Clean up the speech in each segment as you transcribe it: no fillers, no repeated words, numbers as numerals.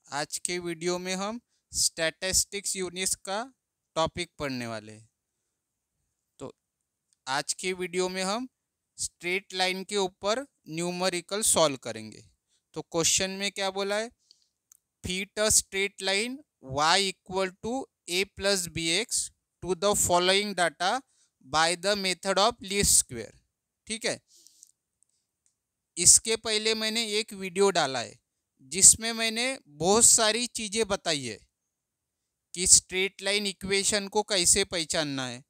आज के वीडियो में हम स्टैटिस्टिक्स यूनिट्स का टॉपिक पढ़ने वाले हैं। तो आज के वीडियो में हम स्ट्रेट लाइन के ऊपर न्यूमेरिकल सॉल्व करेंगे। तो क्वेश्चन में क्या बोला है, fit a straight line y equal to a plus b x to the following data by the method of least square. ठीक है, इसके पहले मैंने एक वीडियो डाला है जिसमें मैंने बहुत सारी चीज़ें बताई है कि स्ट्रेट लाइन इक्वेशन को कैसे पहचानना है,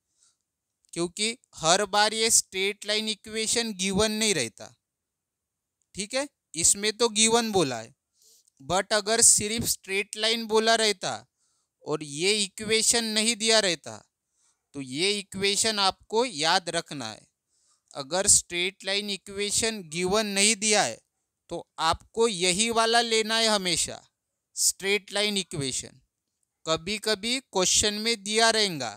क्योंकि हर बार ये स्ट्रेट लाइन इक्वेशन गिवन नहीं रहता। ठीक है, इसमें तो गिवन बोला है, बट अगर सिर्फ स्ट्रेट लाइन बोला रहता और ये इक्वेशन नहीं दिया रहता तो ये इक्वेशन आपको याद रखना है। अगर स्ट्रेट लाइन इक्वेशन गिवन नहीं दिया है तो आपको यही वाला लेना है हमेशा, स्ट्रेट लाइन इक्वेशन। कभी कभी क्वेश्चन में दिया रहेगा,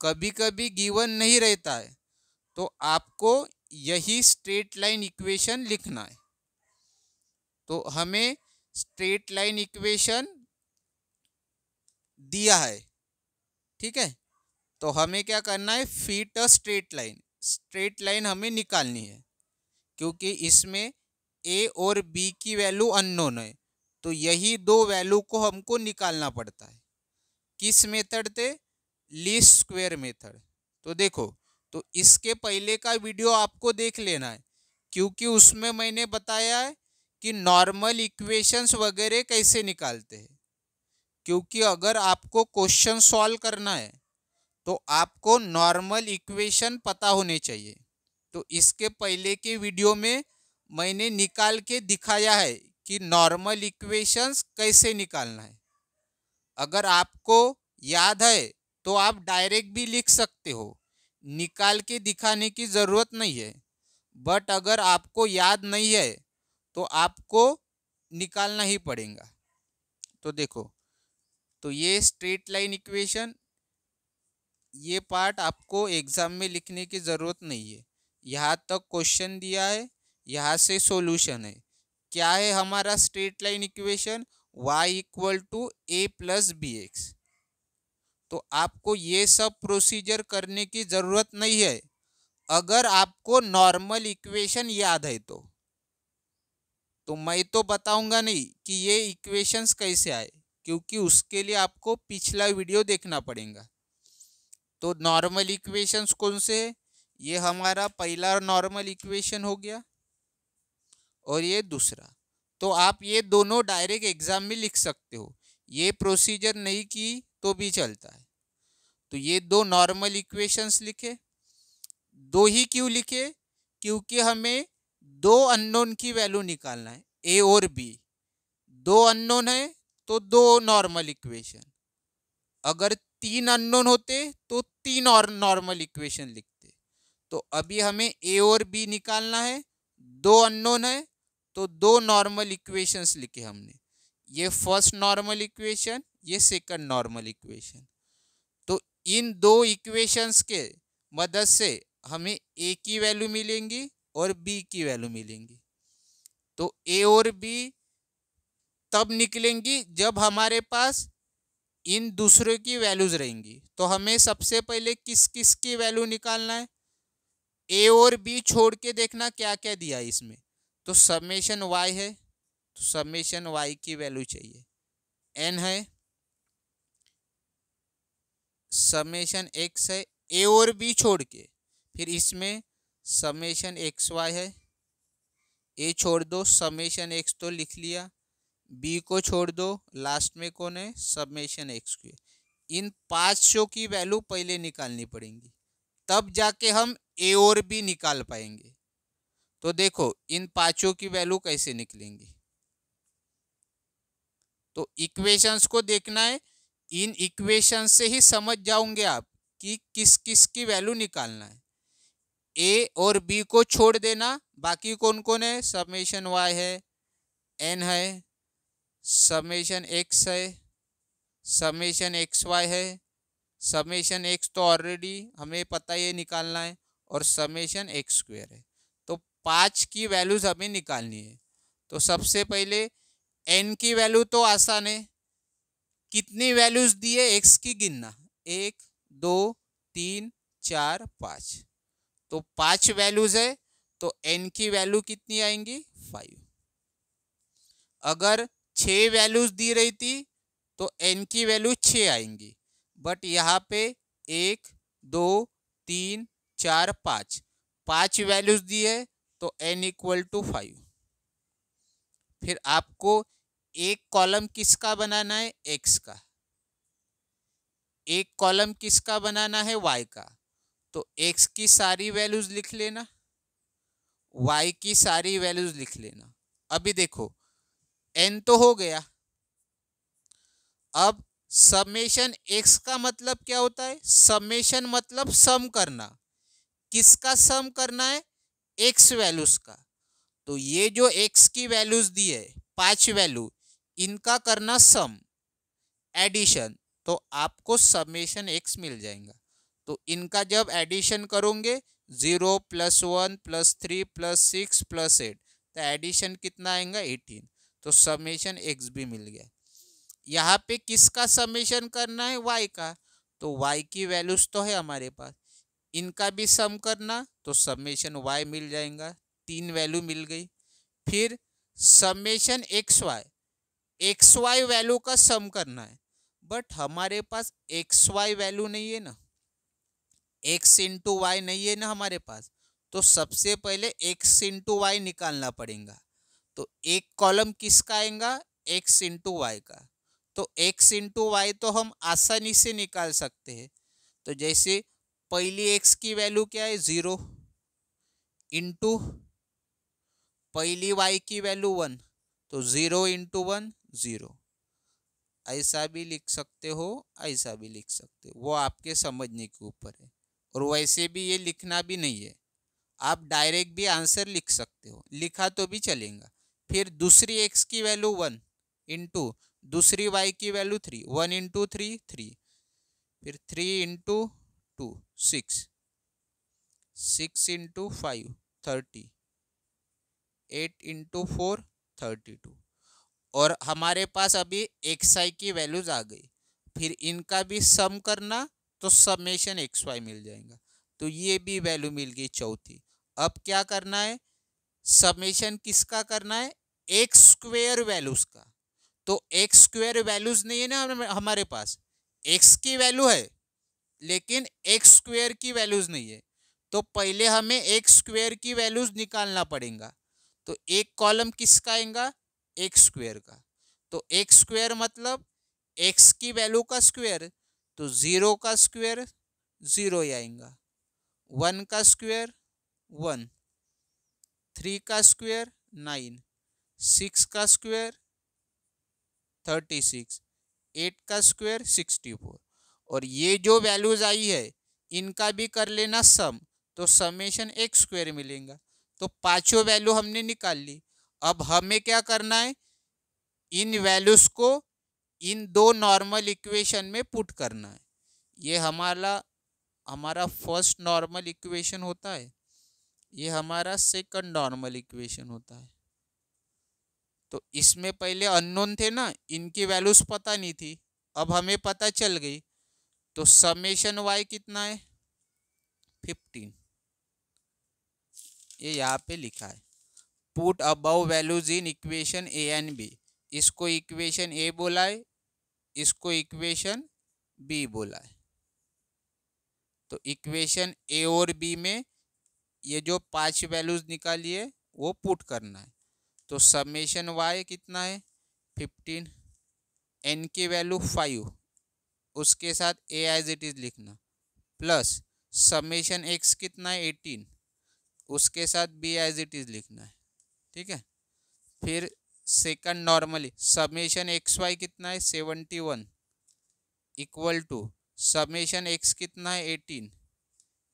कभी कभी गिवन नहीं रहता है, तो आपको यही स्ट्रेट लाइन इक्वेशन लिखना है। तो हमें स्ट्रेट लाइन इक्वेशन दिया है, ठीक है। तो हमें क्या करना है, fit a straight line, straight line हमें निकालनी है, क्योंकि इसमें ए और बी की वैल्यू अननोन है। तो यही दो वैल्यू को हमको निकालना पड़ता है। किस मेथड से, लीस्ट स्क्वेयर मेथड। तो देखो, तो इसके पहले का वीडियो आपको देख लेना है, क्योंकि उसमें मैंने बताया है कि नॉर्मल इक्वेशंस वगैरह कैसे निकालते हैं। क्योंकि अगर आपको क्वेश्चन सॉल्व करना है तो आपको नॉर्मल इक्वेशन पता होने चाहिए। तो इसके पहले के वीडियो में मैंने निकाल के दिखाया है कि नॉर्मल इक्वेशंस कैसे निकालना है। अगर आपको याद है तो आप डायरेक्ट भी लिख सकते हो, निकाल के दिखाने की ज़रूरत नहीं है। बट अगर आपको याद नहीं है तो आपको निकालना ही पड़ेगा। तो देखो, तो ये स्ट्रेट लाइन इक्वेशन, ये पार्ट आपको एग्जाम में लिखने की ज़रूरत नहीं है। यहाँ तक क्वेश्चन दिया है, यहाँ से सॉल्यूशन है। क्या है हमारा straight line equation, y equal to a plus b x. तो आपको ये सब प्रोसीजर करने की ज़रूरत नहीं है अगर आपको नॉर्मल इक्वेशन याद है। तो मैं तो बताऊंगा नहीं कि ये इक्वेशंस कैसे आए, क्योंकि उसके लिए आपको पिछला वीडियो देखना पड़ेगा। तो नॉर्मल इक्वेशंस कौन से है, ये हमारा पहला नॉर्मल इक्वेशन हो गया और ये दूसरा। तो आप ये दोनों डायरेक्ट एग्जाम में लिख सकते हो, ये प्रोसीजर नहीं की तो भी चलता है। तो ये दो नॉर्मल इक्वेशंस लिखे। दो ही क्यों लिखे, क्योंकि हमें दो अननोन की वैल्यू निकालना है, ए और बी। दो अननोन है तो दो नॉर्मल इक्वेशन। अगर तीन अननोन होते तो तीन और नॉर्मल इक्वेशन लिखते। तो अभी हमें ए और बी निकालना है, दो अननोन है तो दो नॉर्मल इक्वेशंस लिखे हमने। ये फर्स्ट नॉर्मल इक्वेशन, ये सेकंड नॉर्मल इक्वेशन। तो इन दो इक्वेशंस के मदद से हमें ए की वैल्यू मिलेंगी और बी की वैल्यू मिलेंगी। तो ए और बी तब निकलेंगी जब हमारे पास इन दूसरों की वैल्यूज रहेंगी। तो हमें सबसे पहले किस किस की वैल्यू निकालना है, ए और बी छोड़ के देखना क्या क्या दिया है इसमें। तो समेशन वाई है, तो समेशन वाई की वैल्यू चाहिए। एन है, समेशन एक्स है, ए और बी छोड़ के। फिर इसमें समेशन एक्स वाई है, ए छोड़ दो, समेशन एक्स तो लिख लिया, बी को छोड़ दो, लास्ट में कौन है, समेशन एक्स स्क्वायर। इन पांचों की वैल्यू पहले निकालनी पड़ेंगी, तब जाके हम ए और बी निकाल पाएंगे। तो देखो इन पांचों की वैल्यू कैसे निकलेंगी। तो इक्वेशंस को देखना है, इन इक्वेशंस से ही समझ जाओगे आप कि किस किस की वैल्यू निकालना है। ए और बी को छोड़ देना, बाकी कौन कौन है, समेशन वाई है, एन है, समेशन एक्स है, समेशन एक्स वाई है, समेशन एक्स तो ऑलरेडी हमें पता है निकालना है, और समेशन एक्स स्क्वायर है। तो पांच की वैल्यूज हमें निकालनी है। तो सबसे पहले एन की वैल्यू तो आसान है, कितनी वैल्यूज दी है एक्स की गिनना, 1 2 3 4 5, तो 5 वैल्यूज है, तो एन की वैल्यू कितनी आएंगी 5। अगर 6 वैल्यूज दी रही थी तो एन की वैल्यू 6 आएंगी, बट यहाँ पे 1 2 3 4 5 5 वैल्यूज दी है, तो एन इक्वल टू 5। फिर आपको एक कॉलम किसका बनाना है, एक्स का, एक कॉलम किसका बनाना है, वाई का, तो एक्स की सारी वैल्यूज लिख लेना, वाई की सारी वैल्यूज लिख लेना। अभी देखो एन तो हो गया, अब समेशन एक्स का मतलब क्या होता है, समेशन मतलब सम करना, किसका सम करना है, एक्स वैल्यूज का, तो ये जो एक्स की वैल्यूज दी है 5 वैल्यू, इनका करना सम, एडिशन, तो आपको समेशन एक्स मिल जाएगा। तो इनका जब एडिशन करोगे 0 + 1 + 3 + 6 + 8, तो एडिशन कितना आएगा 18, तो समेशन एक्स भी मिल गया। यहाँ पे किसका समेशन करना है, वाई का, तो वाई की वैल्यूज तो है हमारे पास, इनका भी सम करना, तो समेशन वाई मिल जाएगा, 3 वैल्यू मिल गई। फिर समेशन एक्स वाई वैल्यू का सम करना है, बट हमारे पास एक्स वाई वैल्यू नहीं है ना, एक्स इंटू वाई नहीं है ना हमारे पास, तो सबसे पहले एक्स इंटू वाई निकालना पड़ेगा। तो एक कॉलम किसका आएगा, एक्स इंटू वाई का, तो एक्स इंटू वाई तो हम आसानी से निकाल सकते हैं। तो जैसे पहली एक्स की वैल्यू क्या है 0, इंटू पहली वाई की वैल्यू 1, तो 0 इंटू 1 0, ऐसा भी लिख सकते हो, ऐसा भी लिख सकते हो, वो आपके समझने के ऊपर है। और वैसे भी ये लिखना भी नहीं है, आप डायरेक्ट भी आंसर लिख सकते हो, लिखा तो भी चलेगा। फिर दूसरी एक्स की वैल्यू 1 इंटू दूसरी वाई की वैल्यू 3, 1 इंटू 3 3, फिर 3 इंटू 2 6, 6 इंटू 5 30, 8 इंटू 4 32, और हमारे पास अभी एक्स आई की वैल्यूज आ गई। फिर इनका भी सम करना, तो समेशन एक्स वाई मिल जाएगा, तो ये भी वैल्यू मिल गई चौथी। अब क्या करना है, समेशन किसका करना है, एक्स स्क्वेयर वैल्यूज का, तो एक्स स्क्वेयर वैल्यूज नहीं है ना हमारे पास, एक्स की वैल्यू है लेकिन एक्स स्क्वेयर की वैल्यूज नहीं है, तो पहले हमें एक्स स्क्वेयर की वैल्यूज निकालना पड़ेगा। तो एक कॉलम किसका आएगा, एक्स स्क्वेयर का, तो एक्स स्क्वेयर मतलब एक्स की वैल्यू का स्क्वेयर, तो 0 का स्क्वेयर 0 ही आएगा, 1 का स्क्वेयर 1, 3 का स्क्वेयर 9, 6 का स्क्वेयर 36, 8 का स्क्वेयर 64, और ये जो वैल्यूज आई है इनका भी कर लेना सम, तो समेशन एक्स स्क्वेयर मिलेगा। तो पांचों वैल्यू हमने निकाल ली। अब हमें क्या करना है, इन वैल्यूज को इन दो नॉर्मल इक्वेशन में पुट करना है। ये हमारा फर्स्ट नॉर्मल इक्वेशन होता है, ये हमारा सेकंड नॉर्मल इक्वेशन होता है। तो इसमें पहले अननोन थे ना, इनकी वैल्यूज पता नहीं थी, अब हमें पता चल गई, तो समेशन वाई कितना है 15, ये यहाँ पे लिखा है, put above values in equation a and b. इसको इक्वेशन ए बोला है, इसको इक्वेशन बी बोला है। तो इक्वेशन ए और बी में ये जो 5 वैल्यूज निकाली है वो पुट करना है। तो समेशन वाई कितना है 15, एन की वैल्यू 5, उसके साथ ए एज इट इज लिखना, प्लस समेशन एक्स कितना है 18, उसके साथ बी एज इट इज लिखना है। ठीक है, फिर second normally summation x y कितना है 71, इक्वल टू समेशन एक्स कितना है 18,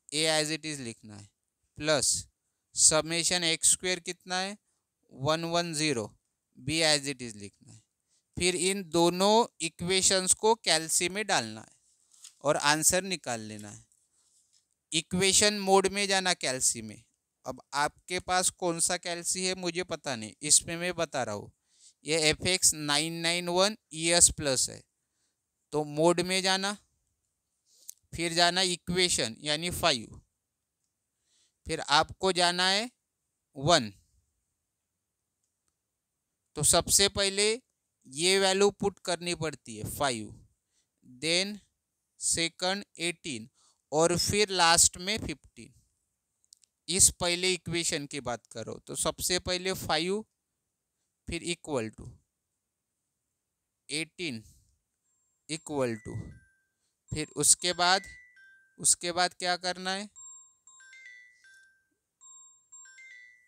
ए एज इट इज लिखना है, प्लस समेशन एक्स स्क्वेयर कितना है 110, बी एज इट इज लिखना है। फिर इन दोनों इक्वेशंस को कैल्सी में डालना है और आंसर निकाल लेना है। इक्वेशन मोड में जाना कैल्सी में। अब आपके पास कौन सा कैल्सी है मुझे पता नहीं, इसमें मैं बता रहा हूँ। ये fx991 ES प्लस है, तो मोड में जाना, फिर जाना इक्वेशन यानी 5, फिर आपको जाना है 1। तो सबसे पहले ये वैल्यू पुट करनी पड़ती है 5, देन सेकंड 18 और फिर लास्ट में 15। इस पहले इक्वेशन की बात करो तो सबसे पहले 5 फिर इक्वल टू 18 इक्वल टू, फिर उसके बाद क्या करना है,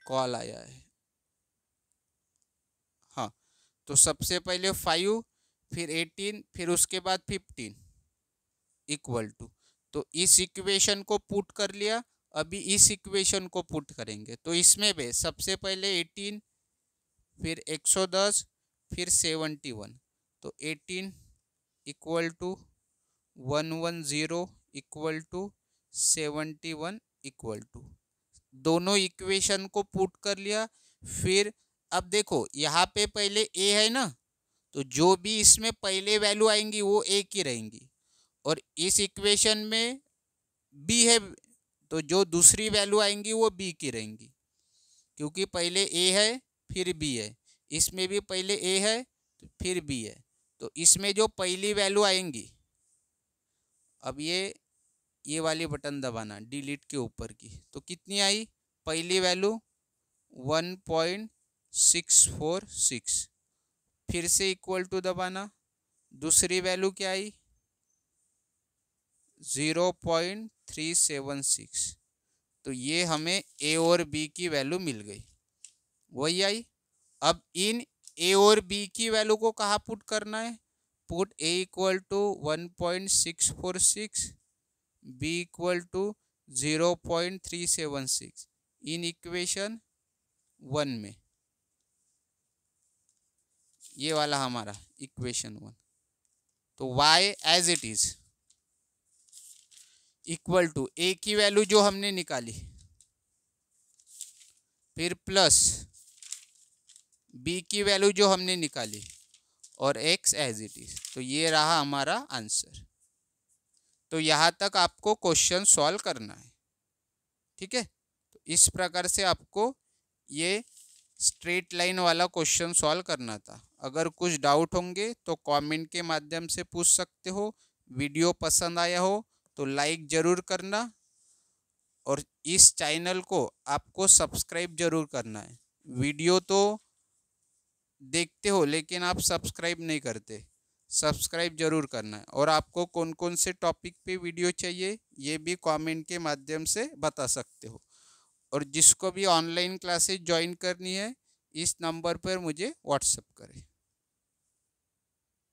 कॉल आया है, हाँ। तो सबसे पहले 5 फिर 18 फिर उसके बाद 15 इक्वल टू, तो इस इक्वेशन को पुट कर लिया। अभी इस इक्वेशन को पुट करेंगे, तो इसमें भी सबसे पहले 18 फिर 110 फिर 71, तो 18 equal to 110 equal to 71 equal to, दोनों इक्वेशन को पुट कर लिया। फिर अब देखो यहाँ पे पहले ए है ना, तो जो भी इसमें पहले वैल्यू आएंगी वो ए की रहेंगी, और इस इक्वेशन में बी है तो जो दूसरी वैल्यू आएंगी वो बी की रहेंगी, क्योंकि पहले ए है फिर बी है, इसमें भी पहले ए है तो फिर बी है। तो इसमें जो पहली वैल्यू आएंगी, अब ये वाली बटन दबाना डिलीट के ऊपर की, तो कितनी आई पहली वैल्यू 1.646, फिर से इक्वल टू दबाना, दूसरी वैल्यू क्या आई 0.376, तो ये हमें ए और बी की वैल्यू मिल गई, वही आई। अब इन ए और बी की वैल्यू को कहाँ पुट करना है, put A equal to 1.646, B equal to 0.376 in equation 1 में, ये वाला हमारा इक्वेशन 1। तो y as it is equal to A की वैल्यू जो हमने निकाली, फिर प्लस बी की वैल्यू जो हमने निकाली, और x एज इट इज, तो ये रहा हमारा आंसर। तो यहाँ तक आपको क्वेश्चन सॉल्व करना है, ठीक है। तो इस प्रकार से आपको ये स्ट्रेट लाइन वाला क्वेश्चन सॉल्व करना था। अगर कुछ डाउट होंगे तो कमेंट के माध्यम से पूछ सकते हो। वीडियो पसंद आया हो तो लाइक ज़रूर करना, और इस चैनल को आपको सब्सक्राइब जरूर करना है। वीडियो तो देखते हो लेकिन आप सब्सक्राइब नहीं करते, सब्सक्राइब जरूर करना है। और आपको कौन कौन से टॉपिक पे वीडियो चाहिए ये भी कमेंट के माध्यम से बता सकते हो। और जिसको भी ऑनलाइन क्लासेस ज्वाइन करनी है इस नंबर पर मुझे व्हाट्सएप करें।